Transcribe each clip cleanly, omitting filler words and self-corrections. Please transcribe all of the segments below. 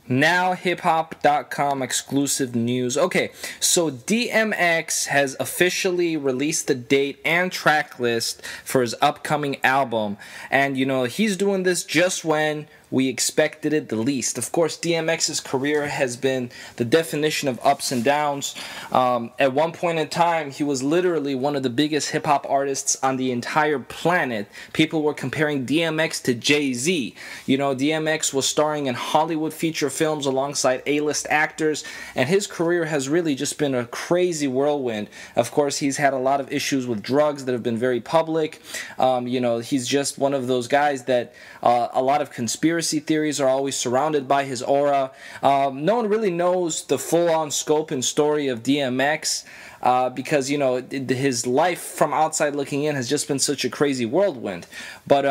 NowHipHop.com exclusive news. Okay, so DMX has officially released the date and track list for his upcoming album. And, you know, he's doing this just when we expected it the least. Of course, DMX's career has been the definition of ups and downs. At one point in time, he was literally one of the biggest hip-hop artists on the entire planet. People were comparing DMX to Jay-Z. You know, DMX was starring in Hollywood feature films alongside A-list actors, and his career has really just been a crazy whirlwind. Of course, he's had a lot of issues with drugs that have been very public. You know, he's just one of those guys that a lot of conspiracy theories are always surrounded by his aura. No one really knows the full-on scope and story of DMX because, you know, his life from outside looking in has just been such a crazy whirlwind. But,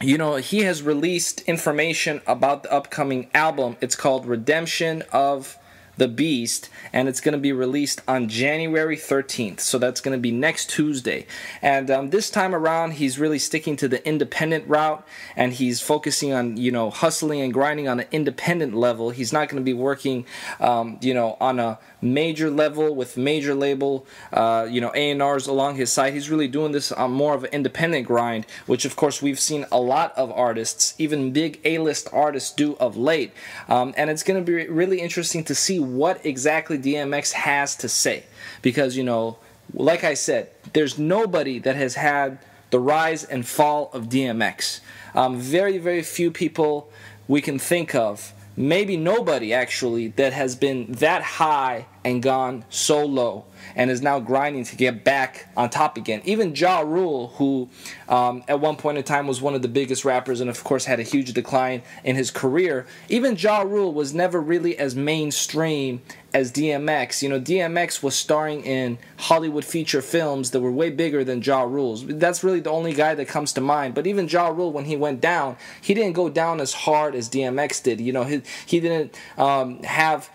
you know, he has released information about the upcoming album. It's called Redemption of the Beast, and it's going to be released on January 13th, so that's going to be next Tuesday. And this time around, he's really sticking to the independent route, and he's focusing on, you know, hustling and grinding on an independent level. He's not going to be working, you know, on a major level with major label, you know, A&Rs along his side. He's really doing this on more of an independent grind, which of course we've seen a lot of artists, even big A-list artists, do of late. And it's going to be really interesting to see what exactly DMX has to say, because, you know, like I said, there's nobody that has had the rise and fall of DMX. Very, very few people we can think of, maybe nobody actually, that has been that high and gone so low and is now grinding to get back on top again. Even Ja Rule, who at one point in time was one of the biggest rappers and of course had a huge decline in his career, even Ja Rule was never really as mainstream as DMX. You know, DMX was starring in Hollywood feature films that were way bigger than Ja Rule's. That's really the only guy that comes to mind. But even Ja Rule, when he went down, he didn't go down as hard as DMX did. You know, he didn't have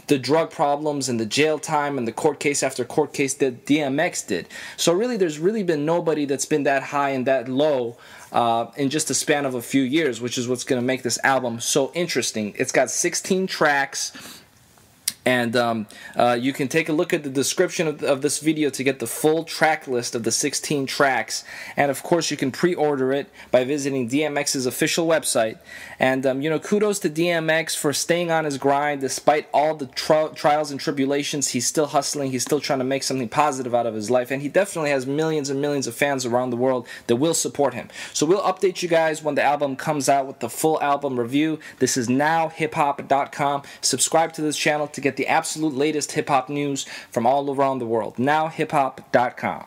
the drug problems and the jail time and the court case after court case that DMX did. So really, there's really been nobody that's been that high and that low in just a span of a few years, which is what's going to make this album so interesting. It's got 16 tracks. And you can take a look at the description of this video to get the full track list of the 16 tracks. And of course, you can pre-order it by visiting DMX's official website. And, you know, kudos to DMX for staying on his grind. Despite all the trials and tribulations, he's still hustling. He's still trying to make something positive out of his life. And he definitely has millions and millions of fans around the world that will support him. So we'll update you guys when the album comes out with the full album review. This is NowHipHop.com. Subscribe to this channel to get the absolute latest hip-hop news from all around the world. NowHipHop.com.